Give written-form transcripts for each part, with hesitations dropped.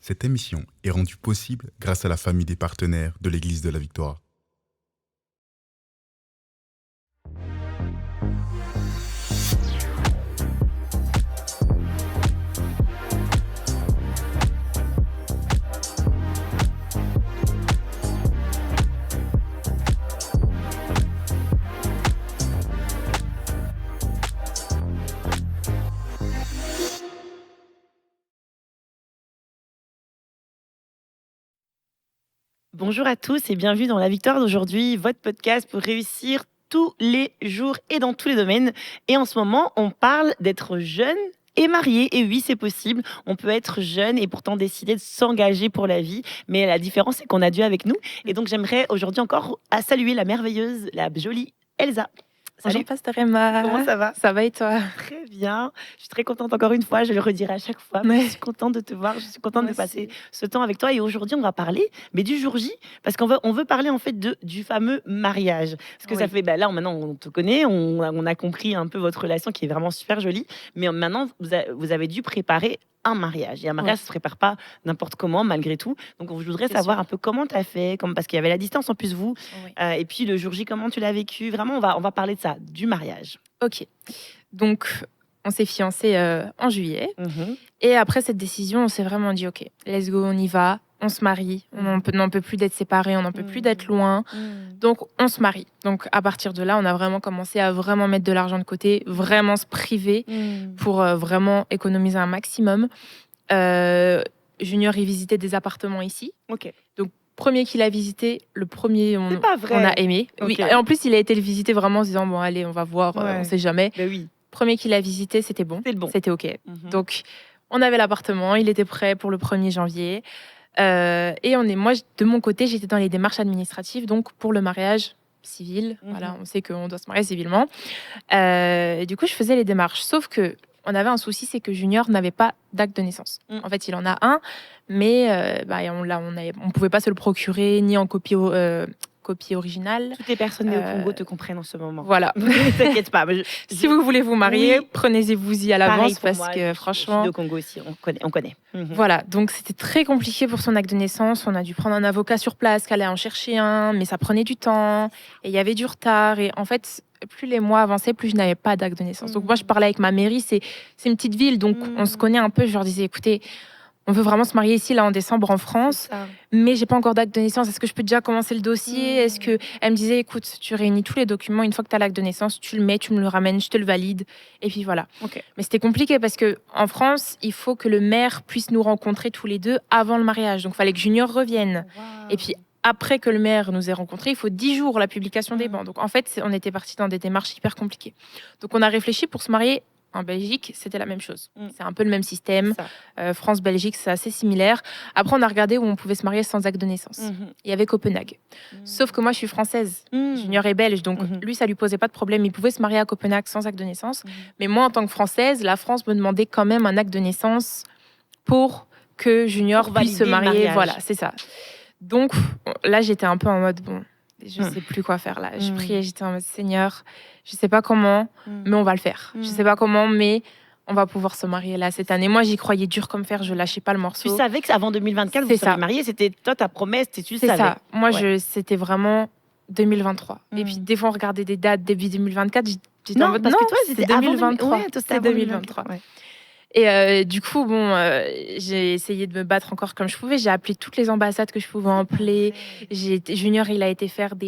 Cette émission est rendue possible grâce à la famille des partenaires de l'Église de la Victoire. Bonjour à tous et bienvenue dans La Victoire d'aujourd'hui, votre podcast pour réussir tous les jours et dans tous les domaines. Et en ce moment, on parle d'être jeune et marié. Et oui, c'est possible. On peut être jeune et pourtant décider de s'engager pour la vie. Mais la différence, c'est qu'on a Dieu avec nous. Et donc, j'aimerais aujourd'hui encore saluer la merveilleuse, la jolie Elsa. Bonjour Salut, Pasteur Emma. comment ça va? Ça va et toi? Très bien. Je suis très contente encore une fois, je le redirai à chaque fois. Ouais. Je suis contente de te voir, je suis contente Moi de passer aussi. ce temps avec toi. Et aujourd'hui, on va parler mais du jour J, parce qu'on veut parler en fait du fameux mariage. Parce que ça Oui. fait, là maintenant on te connaît, on a compris un peu votre relation qui est vraiment super jolie. Mais maintenant, vous avez dû préparer un mariage. Et un mariage, Ouais. ça se prépare pas n'importe comment, malgré tout. Donc, je voudrais C'est savoir sûr. un peu comment tu as fait, parce qu'il y avait la distance en plus, vous. Oui. Et puis le jour J, comment tu l'as vécu. Vraiment, on va parler de ça, du mariage. Ok. Donc, on s'est fiancés en juillet. Mhm. Et après cette décision, on s'est vraiment dit, ok, let's go, on y va. On se marie. On n'en peut plus d'être séparés. On n'en peut plus d'être loin. Donc, on se marie. Donc, à partir de là, on a vraiment commencé à vraiment mettre de l'argent de côté, vraiment se priver pour vraiment économiser un maximum. Junior, il visitait des appartements ici. Ok. Premier qu'il a visité, le premier C'est pas vrai. on a aimé. Oui. Ok. Et en plus, il a été le visiter vraiment en se disant, bon, allez, on va voir, Ouais. on sait jamais. Ben oui, Premier qu'il a visité, c'était bon. c'est le bon. C'était OK. Mhm. Donc, on avait l'appartement, il était prêt pour le 1er janvier. Et moi, de mon côté, j'étais dans les démarches administratives, donc pour le mariage civil. Mhm. Voilà, on sait qu'on doit se marier civilement. Du coup, je faisais les démarches. Sauf que on avait un souci, c'est que Junior n'avait pas d'acte de naissance. En fait, il en a un, mais on pouvait pas se le procurer ni en copie originale. Toutes les personnes nées au Congo te comprennent en ce moment. Voilà. T'inquiète pas. Si vous voulez vous marier, Oui. prenez-vous-y à Pareil l'avance pour parce moi, que je suis franchement, né au Congo aussi, on connaît. Mhm. voilà. Donc c'était très compliqué pour son acte de naissance. On a dû prendre un avocat sur place, qu'elle allait en chercher un, mais ça prenait du temps et il y avait du retard. Et en fait, plus les mois avançaient, plus je n'avais pas d'acte de naissance. Donc moi, je parlais avec ma mairie. C'est une petite ville, donc on se connaît un peu. Je leur disais, écoutez, on veut vraiment se marier ici, là, en décembre, en France. C'est ça. Mais j'ai pas encore d'acte de naissance. Est-ce que je peux déjà commencer le dossier? Est-ce que elle me disait, écoute, tu réunis tous les documents. Une fois que tu as l'acte de naissance, tu le mets, tu me le ramènes, je te le valide. Et puis voilà. Ok. Mais c'était compliqué parce que en France, il faut que le maire puisse nous rencontrer tous les deux avant le mariage. Donc, il fallait que Junior revienne. Et puis, après que le maire nous ait rencontrés, il faut 10 jours la publication des bans. Donc, en fait, on était parti dans des démarches hyper compliquées. Donc, on a réfléchi pour se marier. En Belgique, c'était la même chose. C'est un peu le même système. France-Belgique, c'est assez similaire. Après, on a regardé où on pouvait se marier sans acte de naissance. Il y avait Copenhague. Sauf que moi, je suis française. Junior est belge, donc lui, ça lui posait pas de problème. Il pouvait se marier à Copenhague sans acte de naissance. Mais moi, en tant que Française, la France me demandait quand même un acte de naissance pour que Junior Pour puisse se valider le marier. mariage. Voilà, c'est ça. Donc là, j'étais un peu en mode, bon, je sais plus quoi faire là. Je priais, j'étais en mode, Seigneur, je sais pas comment, mais on va le faire. Je sais pas comment, mais on va pouvoir se marier là cette année. Moi, j'y croyais dur comme fer, je lâchais pas le morceau. Tu savais qu'avant 2024, vous C'est seriez ça. mariés. C'était toi ta promesse, tu le C'est savais. ça. Moi, Ouais. c'était vraiment 2023. Et puis, des fois, on regardait des dates début 2024. J'étais en Non, mode, parce non, que toi, c'était c'était avant 2023. Ouais, toi, c'était C'est avant 2023. Ouais. Et du coup, bon, j'ai essayé de me battre encore comme je pouvais. J'ai appelé toutes les ambassades que je pouvais appeler. Junior, il a été faire tu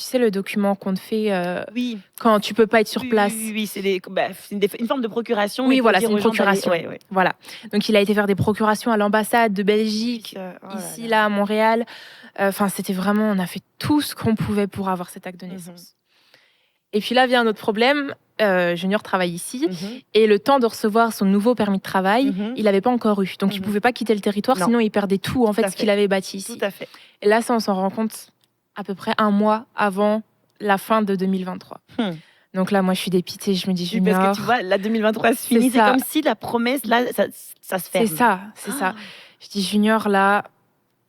sais, le document qu'on te fait Oui. quand tu peux pas être sur place. Oui, c'est une forme de procuration. Oui, mais pour voilà, dire c'est une aux gens d'aller- procuration. Ouais. Voilà. Donc, il a été faire des procurations à l'ambassade de Belgique, Oh là ici, là. là, à Montréal. Enfin, c'était vraiment, on a fait tout ce qu'on pouvait pour avoir cet acte de naissance. Et puis là vient un autre problème. Junior travaille ici. Et le temps de recevoir son nouveau permis de travail, il n'avait pas encore eu. Donc, il ne pouvait pas quitter le territoire, Non. sinon il perdait tout, en Tout à fait, ce qu'il avait bâti ici. Tout à fait. Et là, ça, on s'en rend compte à peu près un mois avant la fin de 2023. Donc là, moi, je suis dépitée. Je me dis, Oui, Junior... parce que tu vois, la 2023 se finit. C'est ça. comme si la promesse, là, ça se ferme. C'est ça. Je dis, Junior, là,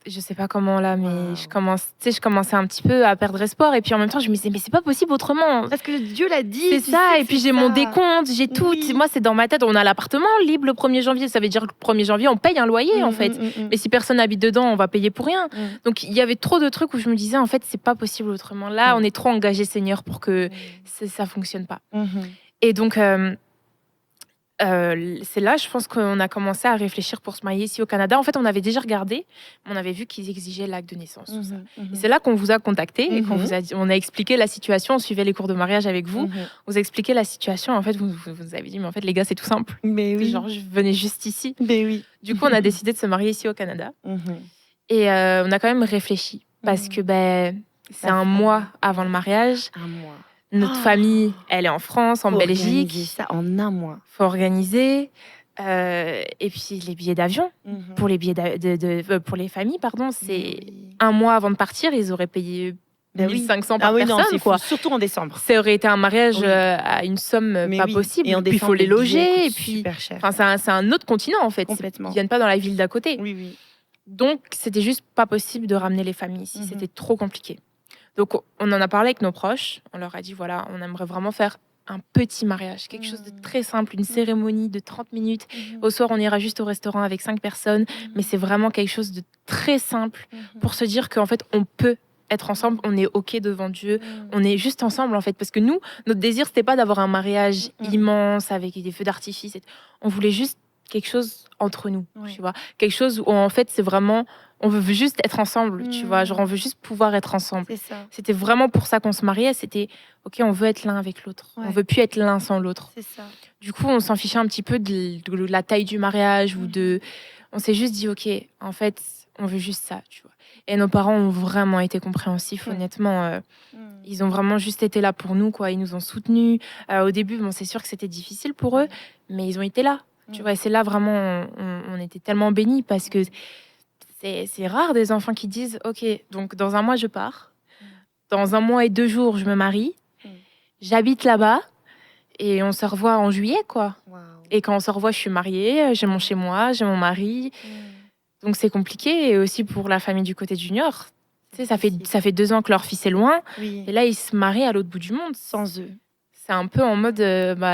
je sais pas comment là, mais Waouh. je commençais un petit peu à perdre espoir. Et puis en même temps, je me disais, mais c'est pas possible autrement. Parce que Dieu l'a dit. C'est tu ça, sais et que puis c'est j'ai mon ça. décompte, j'ai tout. Oui. Moi, c'est dans ma tête. On a l'appartement libre le 1er janvier. Ça veut dire que le 1er janvier, on paye un loyer, en fait. Mais si personne n'habite dedans, on va payer pour rien. Donc, il y avait trop de trucs où je me disais, en fait, c'est pas possible autrement. Là, on est trop engagé, Seigneur, pour que ça fonctionne pas. Et donc, c'est là, je pense qu'on a commencé à réfléchir pour se marier ici au Canada. En fait, on avait déjà regardé, on avait vu qu'ils exigeaient l'acte de naissance. Tout ça. Et c'est là qu'on vous a contacté et qu'on on a expliqué la situation. On suivait les cours de mariage avec vous. On vous a expliqué la situation. En fait, vous avez dit, mais en fait, les gars, c'est tout simple. Mais oui. Genre, je venais juste ici. Mais oui. Du coup, on a décidé de se marier ici au Canada. Et on a quand même réfléchi parce que c'est un mois avant le mariage. Un mois. Notre famille, elle est en France, en Belgique. Organiser ça en un mois. Faut organiser. Et puis les billets d'avion pour les billets pour les familles, pardon, c'est un mois avant de partir, ils auraient payé 1500 par personne, c'est quoi. fou, surtout en décembre. Ça aurait été un mariage à une somme pas possible. Et en puis il faut les loger, et puis super cher. c'est un autre continent en fait. Complètement. Ils viennent pas dans la ville d'à côté. Oui. Donc c'était juste pas possible de ramener les familles ici, c'était trop compliqué. Donc on en a parlé avec nos proches, on leur a dit voilà, on aimerait vraiment faire un petit mariage, quelque chose de très simple, une cérémonie de 30 minutes. Au soir, on ira juste au restaurant avec 5 personnes, mais c'est vraiment quelque chose de très simple pour se dire qu'en fait, on peut être ensemble, on est OK devant Dieu, on est juste ensemble en fait. Parce que nous, notre désir, c'était pas d'avoir un mariage immense avec des feux d'artifice. On voulait juste quelque chose entre nous, tu vois. Quelque chose où en fait, c'est vraiment... On veut juste être ensemble, tu vois. Genre, on veut juste pouvoir être ensemble. C'est ça. C'était vraiment pour ça qu'on se mariait. C'était, OK, on veut être l'un avec l'autre. On veut plus être l'un sans l'autre. C'est ça. Du coup, on s'en fichait un petit peu de la taille du mariage ou de... On s'est juste dit, OK, en fait, on veut juste ça, tu vois. Et nos parents ont vraiment été compréhensifs, honnêtement. Ils ont vraiment juste été là pour nous, quoi. Ils nous ont soutenus. Au début, bon, c'est sûr que c'était difficile pour eux, mais ils ont été là. Tu vois, et c'est là vraiment, on était tellement bénis parce que c'est rare des enfants qui disent OK, donc dans un mois je pars, dans 1 mois et 2 jours je me marie, j'habite là-bas et on se revoit en juillet, quoi. Wow. Et quand on se revoit, je suis mariée, j'ai mon chez moi, j'ai mon mari, donc c'est compliqué. Et aussi pour la famille du côté de Junior, tu sais, ça fait 2 ans que leur fils est loin, et là ils se marient à l'autre bout du monde sans eux. C'est un peu en mode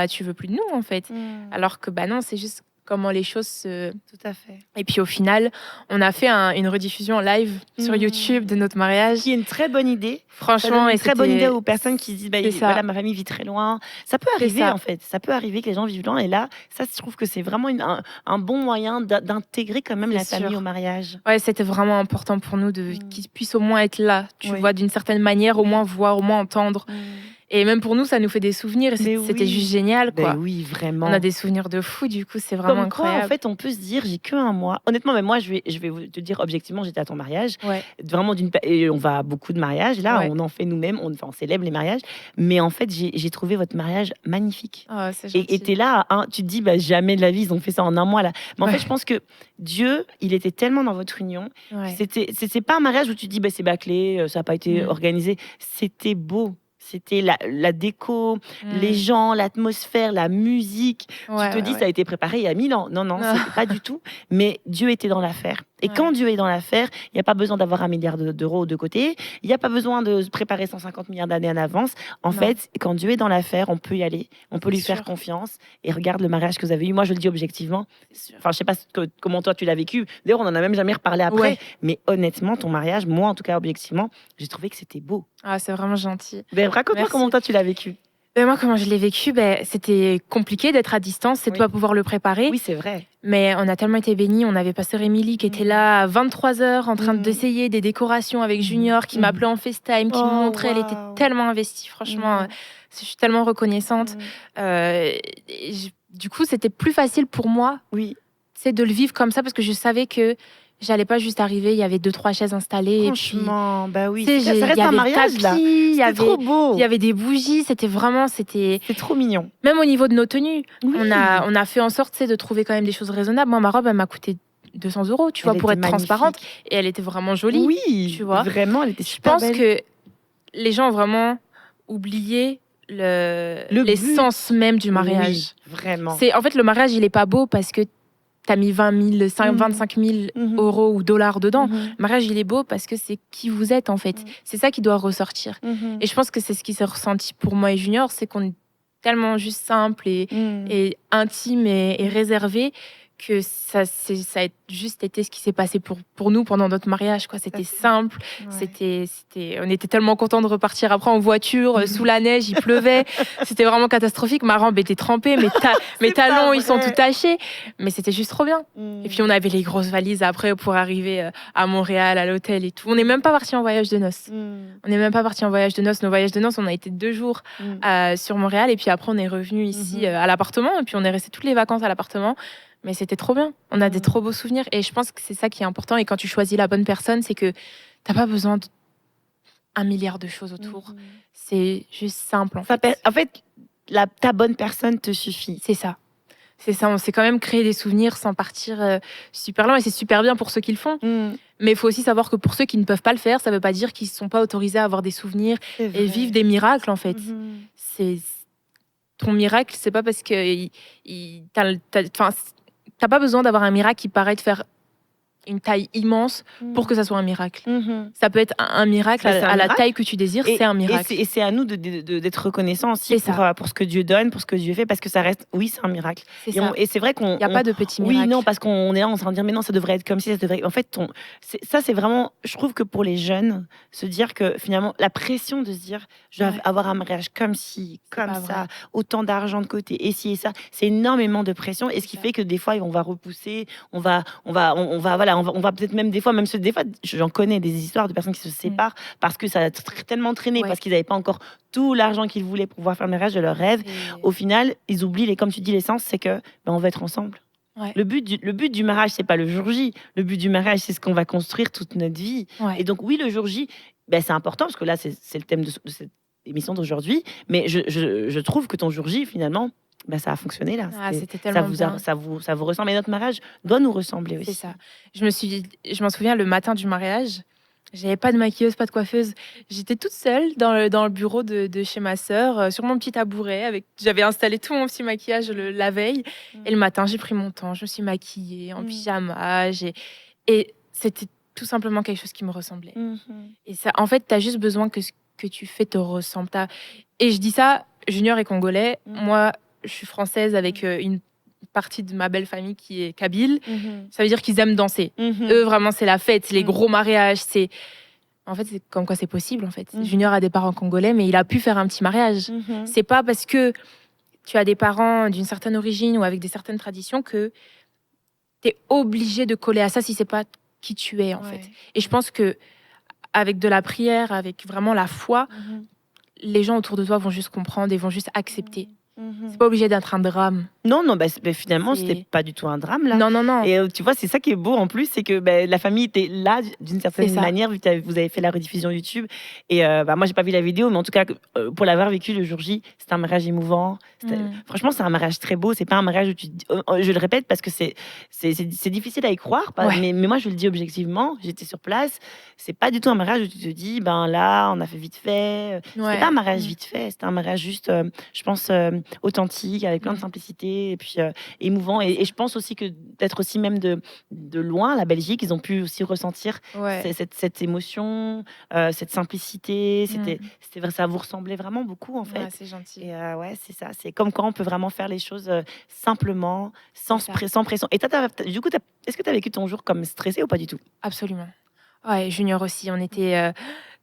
tu veux plus de nous en fait, alors que non, c'est juste comment les choses se... Tout à fait. Et puis au final, on a fait une rediffusion en live sur YouTube de notre mariage. Qui est une très bonne idée. Franchement, une très bonne idée aux personnes qui se disent ça. ma famille vit très loin. Ça peut arriver en fait. Ça peut arriver que les gens vivent loin. Et là, ça, je trouve que c'est vraiment un bon moyen d'intégrer quand même la famille au mariage. Ouais, c'était vraiment important pour nous qu'ils puissent au moins être là. Tu vois, d'une certaine manière, au moins voir, au moins entendre. Et même pour nous, ça nous fait des souvenirs. C'était juste génial, quoi. Oui, vraiment. On a des souvenirs de fou, du coup, c'est vraiment incroyable. Quoi, en fait, on peut se dire, j'ai que 1 mois. Honnêtement, mais moi, je vais te dire objectivement, j'étais à ton mariage. Vraiment, et on va à beaucoup de mariages. Là, on en fait nous-mêmes. On célèbre les mariages. Mais en fait, j'ai trouvé votre mariage magnifique. Oh, c'est gentil. Et t'es là, tu te dis, jamais de la vie, ils ont fait ça en 1 mois. Là. Mais en fait, je pense que Dieu, il était tellement dans votre union. C'est pas un mariage où tu te dis, c'est bâclé, ça n'a pas été organisé. C'était beau. C'était la déco, les gens, l'atmosphère, la musique. Tu te dis, ça a été préparé il y a 1000 ans. Non, c'était pas du tout. Mais Dieu était dans l'affaire. Et quand Dieu est dans l'affaire, il n'y a pas besoin d'avoir 1 milliard d'euros de côté. Il n'y a pas besoin de se préparer 150 milliards d'années en avance. En fait, quand Dieu est dans l'affaire, on peut y aller. On peut lui faire confiance. Et regarde le mariage que vous avez eu. Moi, je le dis objectivement. Enfin, je sais pas comment toi, tu l'as vécu. D'ailleurs, on en a même jamais reparlé après. Mais honnêtement, ton mariage, moi, en tout cas, objectivement, j'ai trouvé que c'était beau. Ah, c'est vraiment gentil. Raconte-moi comment toi, tu l'as vécu. Moi, comment je l'ai vécu, c'était compliqué d'être à distance, c'est de pas pouvoir le préparer. Oui, c'est vrai. Mais on a tellement été bénis. On avait pasteur Émilie qui était là à 23h en train d'essayer des décorations avec Junior, qui m'appelait en FaceTime, qui me montrait. Elle était tellement investie, franchement. Je suis tellement reconnaissante. Du coup, c'était plus facile pour moi de le vivre comme ça parce que je savais que j'allais pas juste arriver, il y avait 2-3 chaises installées. Franchement, et puis, ça reste un mariage là. C'était trop beau. Il y avait des bougies, c'était trop mignon. Même au niveau de nos tenues, on a fait en sorte de trouver quand même des choses raisonnables. Moi, ma robe, elle m'a coûté 200 €, tu vois, pour être transparente. Et elle était vraiment jolie. Oui, tu vois. Vraiment, elle était super belle. Je pense que les gens ont vraiment oublié l'essence même du mariage. Oui, vraiment. En fait, le mariage, il est pas beau parce que t'as mis 20 000, 25 000 euros ou dollars dedans. Le mariage, il est beau parce que c'est qui vous êtes, en fait. C'est ça qui doit ressortir. Et je pense que c'est ce qui s'est ressenti pour moi et Junior, c'est qu'on est tellement juste simple et intime et réservé que ça a juste été ce qui s'est passé pour nous pendant notre mariage, quoi. C'était simple, on était tellement contents de repartir après en voiture, sous la neige, il pleuvait, c'était vraiment catastrophique, ma robe était trempée, mes talons, ils sont tout tachés, mais c'était juste trop bien. Et puis on avait les grosses valises après pour arriver à Montréal, à l'hôtel et tout. On n'est même pas parti en voyage de noces. On n'est même pas parti en voyage de noces. Nos voyages de noces, on a été 2 jours sur Montréal, et puis après on est revenu ici à l'appartement, et puis on est resté toutes les vacances à l'appartement. Mais c'était trop bien. On a des trop beaux souvenirs. Et je pense que c'est ça qui est important. Et quand tu choisis la bonne personne, c'est que t'as pas besoin d'1 milliard de choses autour. C'est juste simple, en fait. En fait, ta bonne personne te suffit. C'est ça. C'est ça. On s'est quand même créé des souvenirs sans partir super loin. Et c'est super bien pour ceux qui le font. Mais il faut aussi savoir que pour ceux qui ne peuvent pas le faire, ça veut pas dire qu'ils ne sont pas autorisés à avoir des souvenirs et vivre des miracles, en fait. Ton miracle, c'est pas parce que t'as pas besoin d'avoir un miracle qui paraît te faire une taille immense pour que ça soit un miracle. Ça peut être un miracle à la taille que tu désires, c'est un miracle. Et c'est à nous d'être reconnaissants aussi pour ce que Dieu donne, pour ce que Dieu fait, parce que ça reste, oui, c'est un miracle. Et c'est vrai qu'on... Il n'y a pas de petit miracle. Oui, non, parce qu'on est là, on s'en dire, mais non, ça devrait être comme si, ça devrait... En fait, ça, c'est vraiment... Je trouve que pour les jeunes, se dire que finalement, la pression de se dire, je vais avoir un mariage comme ci, comme ça, autant d'argent de côté, et ci et ça, c'est énormément de pression, et ce qui fait que des fois, on va repousser, on va peut-être même des fois, j'en connais des histoires de personnes qui se séparent parce que ça a tellement traîné, parce qu'ils n'avaient pas encore tout l'argent qu'ils voulaient pour pouvoir faire le mariage de leur rêve. Au final, ils oublient, comme tu dis, l'essence, c'est que on va être ensemble. Le but du mariage, c'est pas le jour J. Le but du mariage, c'est ce qu'on va construire toute notre vie. Et donc, oui, le jour J, c'est important parce que là, c'est le thème de cette émission d'aujourd'hui. Mais je trouve que ton jour J, finalement, ça a fonctionné là. C'était tellement bien. Ça vous ressemble. Et notre mariage doit nous ressembler aussi. C'est ça. Je m'en souviens, le matin du mariage, j'avais pas de maquilleuse, pas de coiffeuse. J'étais toute seule dans le bureau de chez ma sœur, sur mon petit tabouret. J'avais installé tout mon petit maquillage la veille. Et le matin, j'ai pris mon temps. Je me suis maquillée en pyjama. Et c'était tout simplement quelque chose qui me ressemblait. Et ça, en fait, tu as juste besoin que ce que tu fais te ressemble. Et je dis ça, Junior est congolais. Moi, je suis française avec une partie de ma belle famille qui est kabyle. Ça veut dire qu'ils aiment danser. Eux, vraiment, c'est la fête, c'est les gros mariages. En fait, c'est comme quoi c'est possible. En fait, Junior a des parents congolais, mais il a pu faire un petit mariage. C'est pas parce que tu as des parents d'une certaine origine ou avec des certaines traditions que tu es obligé de coller à ça si c'est pas qui tu es, en fait. Et je pense que avec de la prière, avec vraiment la foi, les gens autour de toi vont juste comprendre et vont juste accepter. C'est pas obligé d'être un drame. Non, finalement, c'était pas du tout un drame, là. Non. Et tu vois, c'est ça qui est beau en plus, c'est que la famille était là d'une certaine manière, vu que vous avez fait la rediffusion YouTube. Et moi, j'ai pas vu la vidéo, mais en tout cas, pour l'avoir vécu le jour J, c'était un mariage émouvant. Franchement, c'est un mariage très beau. C'est pas un mariage où je le répète parce que c'est difficile à y croire, mais moi, je le dis objectivement. J'étais sur place. C'est pas du tout un mariage où tu te dis, là, on a fait vite fait. C'est pas un mariage vite fait. C'était un mariage juste, je pense, authentique, avec plein de simplicité et puis émouvant. Et je pense aussi que d'être aussi même de loin, la Belgique, ils ont pu aussi ressentir cette émotion, cette simplicité. C'était vrai, ça vous ressemblait vraiment beaucoup en fait. C'est gentil. Et c'est ça. C'est comme quand on peut vraiment faire les choses simplement, sans pression. Et du coup, est-ce que tu as vécu ton jour comme stressé ou pas du tout? Absolument. Ouais, Junior aussi. On était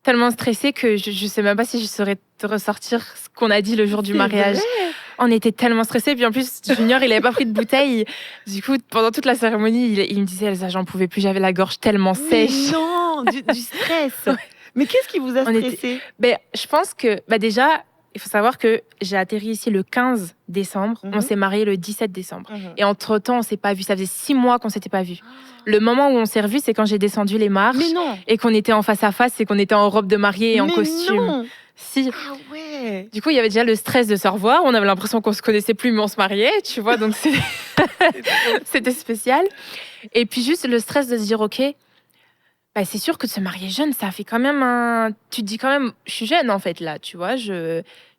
tellement stressés que je sais même pas si je saurais te ressortir ce qu'on a dit le jour du mariage. Vrai. On était tellement stressés. Puis en plus, Junior, il avait pas pris de bouteille. Du coup, pendant toute la cérémonie, il me disait, Elsa, j'en pouvais plus. J'avais la gorge tellement sèche. Non, du stress. Mais qu'est-ce qui vous a stressé? Je pense que déjà, il faut savoir que j'ai atterri ici le 15 décembre. On s'est mariés le 17 décembre. Et entre-temps, on s'est pas vu. Ça faisait 6 mois qu'on s'était pas vu. Le moment où on s'est revus, c'est quand j'ai descendu les marches et qu'on était en face à face et qu'on était en robe de mariée et en costume. Non. Si. Ah ouais. Du coup, il y avait déjà le stress de se revoir. On avait l'impression qu'on se connaissait plus, mais on se mariait, tu vois. Donc c'était spécial. Et puis juste le stress de se dire, ok, c'est sûr que de se marier jeune, ça fait quand même tu te dis quand même, je suis jeune en fait là, tu vois.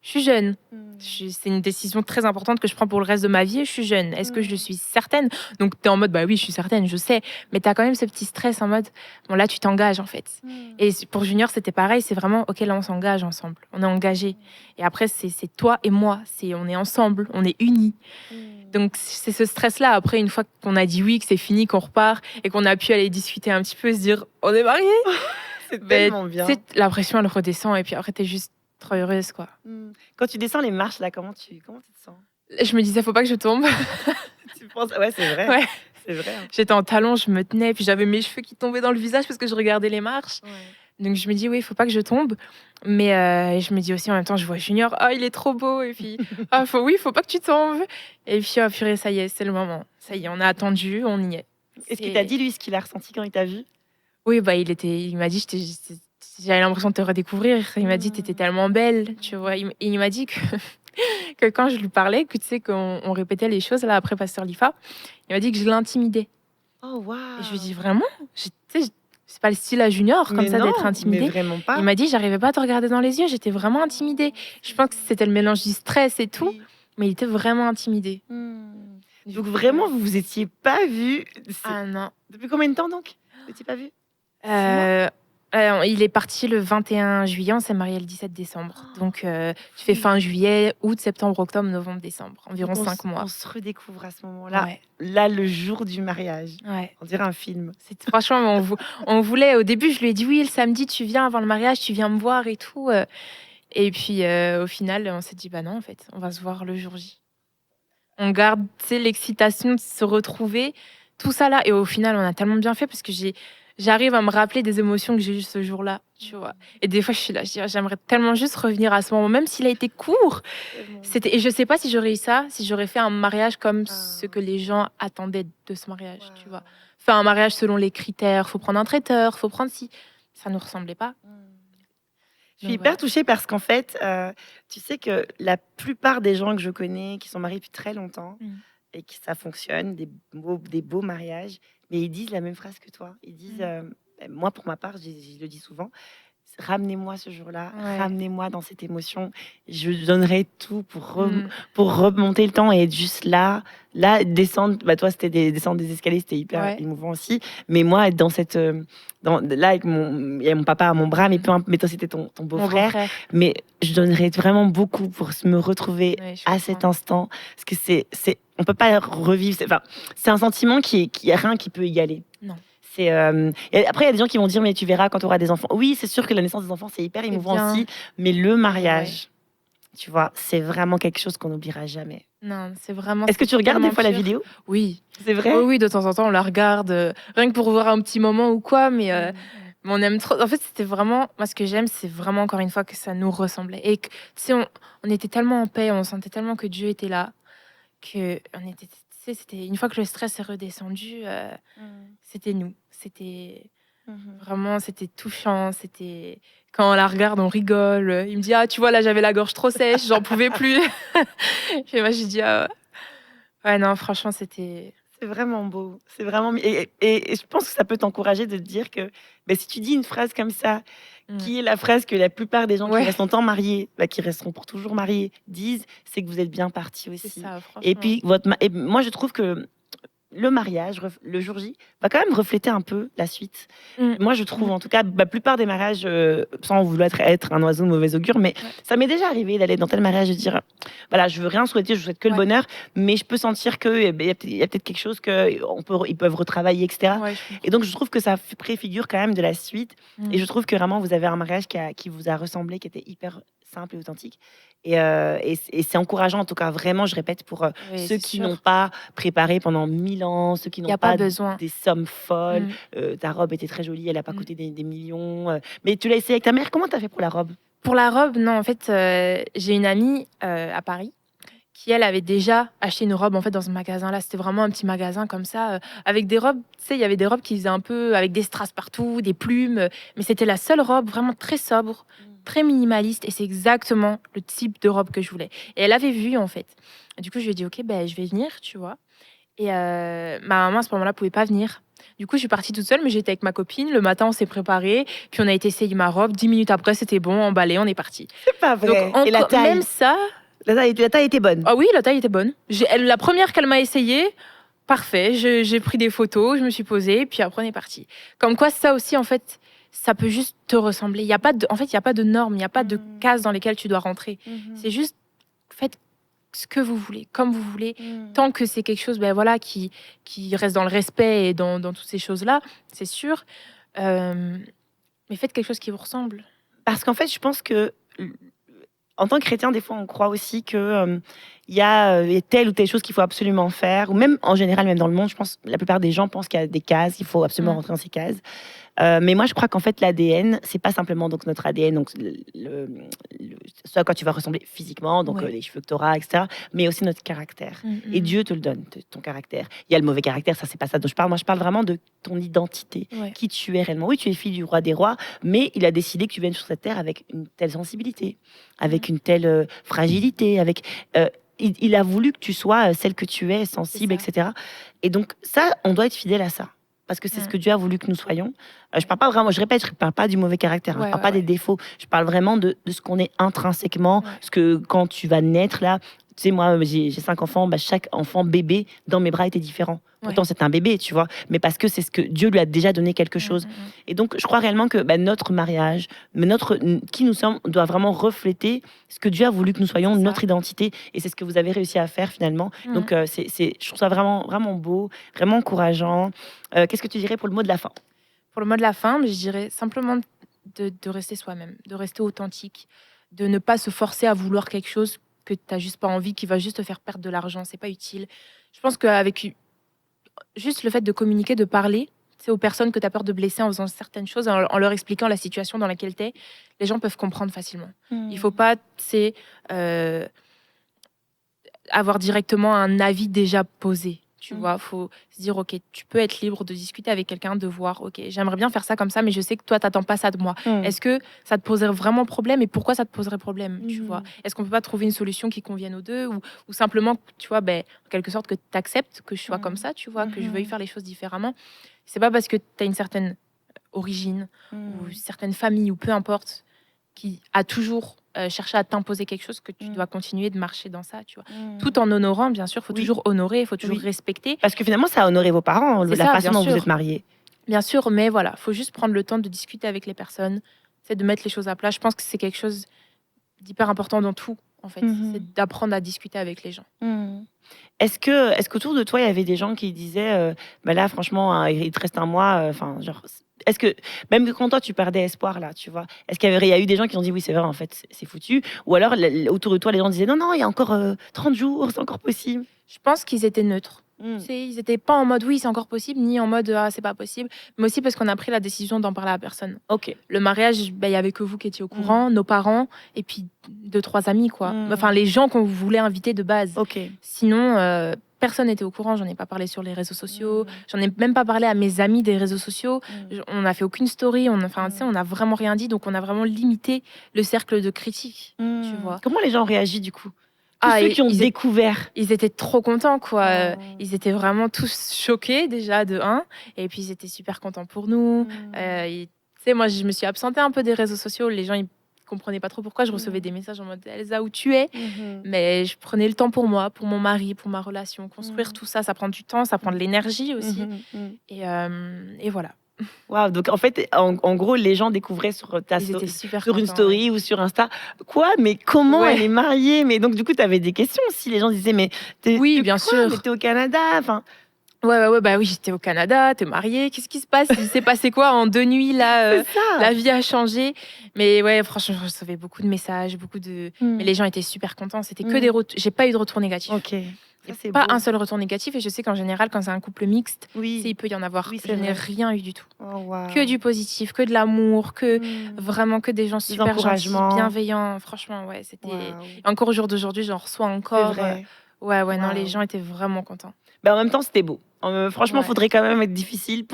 Je suis jeune. Mm. C'est une décision très importante que je prends pour le reste de ma vie. Je suis jeune. Est-ce que je suis certaine? Donc, tu es en mode, bah oui, je suis certaine, je sais. Mais tu as quand même ce petit stress en mode, bon, là, tu t'engages, en fait. Mm. Et pour Junior, c'était pareil. C'est vraiment, OK, là, on s'engage ensemble. On est engagés. Et après, c'est toi et moi. On est ensemble. On est unis. Mm. Donc, c'est ce stress-là. Après, une fois qu'on a dit oui, que c'est fini, qu'on repart et qu'on a pu aller discuter un petit peu, se dire, on est mariés. C'est tellement bien. La pression, elle redescend. Et puis après, t'es juste trop heureuse, quoi. Mm. Quand tu descends les marches, là, comment tu te sens? Je me disais, faut pas que je tombe. Tu penses... Ouais, c'est vrai. Ouais. C'est vrai. Hein. J'étais en talons, je me tenais, puis j'avais mes cheveux qui tombaient dans le visage parce que je regardais les marches. Ouais. Donc je me dis, oui, il faut pas que je tombe. Mais je me dis aussi en même temps, je vois Junior, oh, il est trop beau. Et puis, faut pas que tu tombes. Et puis, oh purée, ça y est, c'est le moment. Ça y est, on a attendu, on y est. Est-ce qu'il t'a dit, lui, ce qu'il a ressenti quand il t'a vu? Oui, bah, il m'a dit, j'avais l'impression de te redécouvrir. Il m'a dit, t'étais tellement belle, tu vois. Il m'a dit que quand je lui parlais, que tu sais, qu'on répétait les choses là après Pasteur Lifa, il m'a dit que je l'intimidais. Oh, waouh! Et je lui dis, vraiment? C'est pas le style à Junior, comme ça, d'être intimidé. Mais vraiment pas. Il m'a dit, j'arrivais pas à te regarder dans les yeux, j'étais vraiment intimidée. Je pense que c'était le mélange du stress et tout, Oui. mais il était vraiment intimidé. Donc vraiment, vous vous étiez pas vus. Ah non. Depuis combien de temps donc? Vous étiez pas vus? Il est parti le 21 juillet, on s'est marié le 17 décembre. Donc, tu fais fin juillet, août, septembre, octobre, novembre, décembre. Environ 5 mois. On se redécouvre à ce moment-là. Ouais. Là, le jour du mariage. Ouais. On dirait un film. Franchement, on voulait, au début, je lui ai dit oui, le samedi, tu viens avant le mariage, tu viens me voir et tout. Et puis, au final, on s'est dit, bah non, en fait, on va se voir le jour J. On garde, tu sais, l'excitation de se retrouver, tout ça là. Et au final, on a tellement bien fait parce que j'arrive à me rappeler des émotions que j'ai eues ce jour-là, tu vois. Et des fois, je suis là, je dis, j'aimerais tellement juste revenir à ce moment, même s'il a été court. Et je sais pas si j'aurais eu ça, si j'aurais fait un mariage comme ce que les gens attendaient de ce mariage, tu vois. Faire un mariage selon les critères, faut prendre un traiteur, faut prendre si. Ça nous ressemblait pas. Je suis hyper touchée parce qu'en fait, tu sais que la plupart des gens que je connais qui sont mariés depuis très longtemps et que ça fonctionne, des beaux mariages, mais ils disent la même phrase que toi. Ils disent, moi pour ma part, je le dis souvent, ramenez-moi ce jour-là, ramenez-moi dans cette émotion. Je donnerai tout pour remonter le temps et être juste là, descendre. Bah toi, c'était descendre des escaliers, c'était hyper émouvant aussi. Mais moi, être dans cette, là avec il y a mon papa à mon bras, mais toi c'était ton beau-frère. Mais je donnerais vraiment beaucoup pour me retrouver à cet instant, parce que on peut pas revivre. C'est un sentiment qui y a rien qui peut y aller. Non. Après, il y a des gens qui vont dire, mais tu verras quand tu auras des enfants. Oui, c'est sûr que la naissance des enfants, c'est hyper émouvant aussi. Mais le mariage, tu vois, c'est vraiment quelque chose qu'on n'oubliera jamais. Non, c'est vraiment... Est-ce que tu regardes des fois la vidéo? Oui. C'est vrai? Oui, de temps en temps, on la regarde. Rien que pour voir un petit moment ou quoi, mais on aime trop. En fait, c'était vraiment... Moi, ce que j'aime, c'est vraiment, encore une fois, que ça nous ressemblait. Et que, tu sais, on était tellement en paix, on sentait tellement que Dieu était là, que on était... C'était une fois que le stress est redescendu, c'était nous. C'était vraiment, c'était touchant. C'était quand on la regarde, on rigole. Il me dit, ah, tu vois, là, j'avais la gorge trop sèche, j'en pouvais plus. Et moi, j'ai dit, ouais, non, franchement, c'était... C'est vraiment beau. C'est vraiment... Et je pense que ça peut t'encourager de te dire que si tu dis une phrase comme ça, qui est la phrase que la plupart des gens qui restent longtemps mariés, qui resteront pour toujours mariés, disent, c'est que vous êtes bien partis aussi. C'est ça, franchement. Et puis, moi, je trouve que le mariage, le jour J, va quand même refléter un peu la suite. Moi, je trouve, en tout cas, la plupart des mariages, sans vouloir être un oiseau de mauvais augure, mais ça m'est déjà arrivé d'aller dans tel mariage et de dire, voilà, je veux rien souhaiter, je souhaite que le bonheur, mais je peux sentir qu'il y a peut-être quelque chose qu'ils peuvent retravailler, etc. Et donc, je trouve que ça préfigure quand même de la suite. Et je trouve que vraiment, vous avez un mariage qui vous a ressemblé, qui était hyper simple et authentique. Et c'est encourageant, en tout cas, vraiment, je répète, pour ceux qui n'ont pas préparé pendant 1000 ans, ceux qui n'ont pas besoin. Des sommes folles. Ta robe était très jolie, elle n'a pas coûté des millions. Mais tu l'as essayé avec ta mère, comment tu as fait pour la robe? Pour la robe, non, en fait, j'ai une amie à Paris qui, elle, avait déjà acheté une robe en fait, dans ce magasin-là. C'était vraiment un petit magasin comme ça, avec des robes. Tu sais, il y avait des robes qui faisaient un peu avec des strass partout, des plumes. Mais c'était la seule robe vraiment très sobre, très minimaliste. Et c'est exactement le type de robe que je voulais. Et elle avait vu, en fait. Et du coup, je lui ai dit, OK, je vais venir, tu vois. Et ma maman, à ce moment-là, pouvait pas venir. Du coup, je suis partie toute seule, mais j'étais avec ma copine. Le matin, on s'est préparé, puis on a été essayer ma robe. 10 minutes après, c'était bon, emballé, on est parti. C'est pas Donc, vrai. Et la même taille, ça, la taille était bonne. ah oui, la taille était bonne. La première qu'elle m'a essayée, parfait. J'ai pris des photos, je me suis posée, puis après, on est parti. Comme quoi, ça aussi, en fait, ça peut juste te ressembler. En fait, il n'y a pas de normes, il n'y a pas de cases dans lesquelles tu dois rentrer. C'est juste, faites ce que vous voulez, comme vous voulez. Tant que c'est quelque chose qui reste dans le respect et dans toutes ces choses-là, c'est sûr. Mais faites quelque chose qui vous ressemble. Parce qu'en fait, je pense que en tant que chrétien, des fois, on croit aussi que il y a telle ou telle chose qu'il faut absolument faire, ou même en général, même dans le monde, je pense la plupart des gens pensent qu'il y a des cases, qu'il faut absolument rentrer dans ces cases. Mais moi, je crois qu'en fait, l'ADN, c'est pas simplement donc notre ADN, donc ce à quoi tu vas ressembler physiquement, donc les cheveux que tu auras, etc., mais aussi notre caractère. Et Dieu te le donne, ton caractère. Il y a le mauvais caractère, ça, c'est pas ça dont je parle. Moi, je parle vraiment de ton identité, qui tu es réellement. Oui, tu es fille du roi des rois, mais il a décidé que tu viennes sur cette terre avec une telle sensibilité, avec une telle fragilité, avec... il a voulu que tu sois celle que tu es, sensible, etc. Et donc, ça, on doit être fidèle à ça. Parce que c'est ce que Dieu a voulu que nous soyons. Je parle pas vraiment, je répète, je parle pas du mauvais caractère, je parle pas des défauts. Je parle vraiment de ce qu'on est intrinsèquement, ce que quand tu vas naître là, tu sais, moi j'ai 5 enfants, chaque enfant bébé dans mes bras était différent. Pourtant c'est un bébé, tu vois, mais parce que c'est ce que Dieu lui a déjà donné quelque chose. Et donc je crois réellement que notre mariage, mais qui nous sommes, doit vraiment refléter ce que Dieu a voulu que nous soyons, notre identité. Et c'est ce que vous avez réussi à faire finalement. Donc je trouve ça vraiment, vraiment beau, vraiment encourageant. Qu'est-ce que tu dirais pour le mot de la fin? Pour le mot de la fin, je dirais simplement de rester soi-même, de rester authentique, de ne pas se forcer à vouloir quelque chose que tu n'as juste pas envie, qui va juste te faire perdre de l'argent. C'est pas utile. Je pense qu'avec juste le fait de communiquer, de parler, c'est aux personnes que tu as peur de blesser en faisant certaines choses, en leur expliquant la situation dans laquelle tu es, les gens peuvent comprendre facilement. Il faut pas, avoir directement un avis déjà posé. Tu vois, faut se dire, ok, tu peux être libre de discuter avec quelqu'un, de voir, ok, j'aimerais bien faire ça comme ça, mais je sais que toi, t'attends pas ça de moi. Est-ce que ça te poserait vraiment problème et pourquoi ça te poserait problème, tu vois? Est-ce qu'on peut pas trouver une solution qui convienne aux deux ou simplement, tu vois, en quelque sorte que tu acceptes que je sois comme ça, tu vois, que je veuille faire les choses différemment. C'est pas parce que tu as une certaine origine ou une certaine famille ou peu importe qui a toujours cherché à t'imposer quelque chose que tu dois continuer de marcher dans ça, tu vois. Tout en honorant, bien sûr, il faut toujours honorer, il faut toujours respecter. Parce que finalement, ça a honoré vos parents, la façon dont vous êtes mariés. Bien sûr, mais voilà, il faut juste prendre le temps de discuter avec les personnes, c'est de mettre les choses à plat. Je pense que c'est quelque chose d'hyper important dans tout, en fait. C'est d'apprendre à discuter avec les gens. Est-ce qu'autour de toi, il y avait des gens qui disaient, là, franchement, il te reste un mois, est-ce que, même quand toi, tu perdais espoir, là, tu vois, est-ce qu'il y a eu des gens qui ont dit, oui, c'est vrai, en fait, c'est foutu? Ou alors, autour de toi, les gens disaient, non, non, il y a encore 30 jours, c'est encore possible? Je pense qu'ils étaient neutres. Ils n'étaient pas en mode, oui, c'est encore possible, ni en mode, ah, c'est pas possible. Mais aussi parce qu'on a pris la décision d'en parler à personne. Ok. Le mariage, il y avait que vous qui étiez au courant, nos parents, et puis 2-3 amis, quoi. Enfin, les gens qu'on voulait inviter de base. Ok. Sinon... personne n'était au courant, j'en ai pas parlé sur les réseaux sociaux, j'en ai même pas parlé à mes amis des réseaux sociaux, on n'a fait aucune story, on a vraiment rien dit, donc on a vraiment limité le cercle de critiques, tu vois. Comment les gens réagissent du coup? Tous ceux qui ont découvert. Ils étaient trop contents, quoi. Ils étaient vraiment tous choqués, déjà, de 1, et puis ils étaient super contents pour nous. Tu sais, moi, je me suis absentée un peu des réseaux sociaux, les gens, ils comprenais pas trop pourquoi je recevais des messages en mode Elsa où tu es, mais je prenais le temps pour moi, pour mon mari, pour ma relation, construire tout ça, ça prend du temps, ça prend de l'énergie aussi, et voilà. Waouh, donc en fait, en gros, les gens découvraient sur une story ou sur Insta, quoi, mais comment elle est mariée? Mais donc du coup, tu avais des questions aussi, les gens disaient, mais oui, bien sûr, mais t'es au Canada, enfin. Ouais, bah oui, j'étais au Canada, t'es mariée, qu'est-ce qui se passe? Il s'est passé quoi en 2 nuits là? La vie a changé. Mais ouais, franchement, je recevais beaucoup de messages, mais les gens étaient super contents. C'était que des retours. J'ai pas eu de retour négatif. Ok. C'est pas un seul retour négatif. Et je sais qu'en général, quand c'est un couple mixte, il peut y en avoir. Je n'ai rien eu du tout. Que du positif, que de l'amour, que vraiment que des gens super gentils, bienveillants. Franchement, ouais, c'était. Encore au jour d'aujourd'hui, j'en reçois encore. C'est vrai. Non, les gens étaient vraiment contents. En même temps, c'était beau. Franchement, Ouais. faudrait quand même être difficile.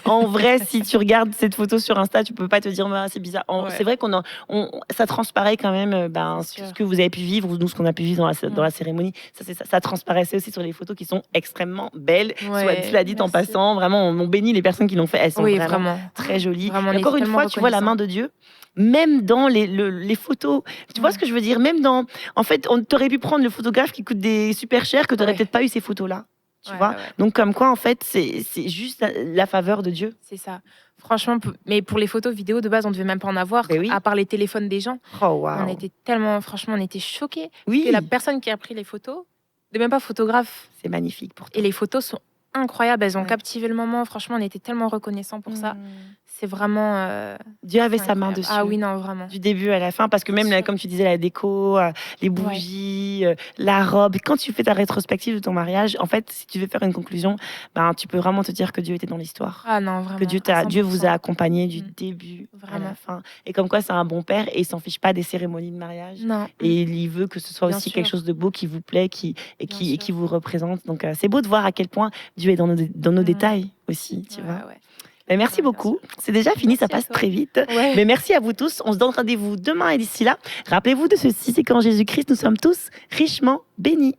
En vrai, si tu regardes cette photo sur Insta, tu peux pas te dire, bah, c'est bizarre. Ouais. C'est vrai ça transparaît quand même sûr. ce que vous avez pu vivre, ou nous, ce qu'on a pu vivre dans la cérémonie. Ça transparaissait aussi sur les photos qui sont extrêmement belles. Ouais, Cela dit en merci. passant, vraiment, on bénit les personnes qui l'ont fait. Elles sont Oui, vraiment vraiment. très jolies. Vraiment, on Et est encore une tellement fois, tu vois la main de Dieu. Même dans les photos, tu vois ce que je veux dire? Même dans, en fait, on t'aurait pu prendre le photographe qui coûte des super cher, que tu n'aurais Ouais. peut-être pas eu ces photos-là. Tu Ouais, vois? ouais, ouais. Donc, comme quoi, en fait, c'est juste la faveur de Dieu. C'est ça. Franchement, mais pour les photos vidéos, de base, on devait même pas en avoir, Ben oui. à part les téléphones des gens. Oh, On waouh. était tellement, franchement, on était choqués. Oui, Que la personne qui a pris les photos n'est même pas photographe. c'est magnifique pour toi. Et les photos sont incroyables. Elles ont Ouais. captivé le moment. Franchement, on était tellement reconnaissants pour ça. Mm. C'est vraiment. Dieu avait c'est sa main incroyable. dessus. Ah oui, non, vraiment. Du début à la fin, parce que même, C'est sûr. comme tu disais, la déco, les bougies, la robe. Quand tu fais ta rétrospective de ton mariage, en fait, si tu veux faire une conclusion, tu peux vraiment te dire que Dieu était dans l'histoire. Ah non, vraiment. Que Dieu, à Dieu vous a 100%. accompagné du Mm. début à Vraiment. la fin. Et comme quoi, c'est un bon père et il s'en fiche pas des cérémonies de mariage. Non. Et il veut que ce soit Bien aussi sûr. quelque chose de beau qui vous plaît et Bien qui sûr. vous représente. Donc, c'est beau de voir à quel point Dieu est dans nos Mm. détails aussi, tu Ouais, vois. ouais. Mais merci Ouais, bien beaucoup. C'est déjà fini, ça Merci à passe toi. très vite. Ouais. Mais merci à vous tous. On se donne rendez-vous demain et d'ici là, rappelez-vous de ceci, c'est qu'en Jésus-Christ, nous sommes tous richement bénis.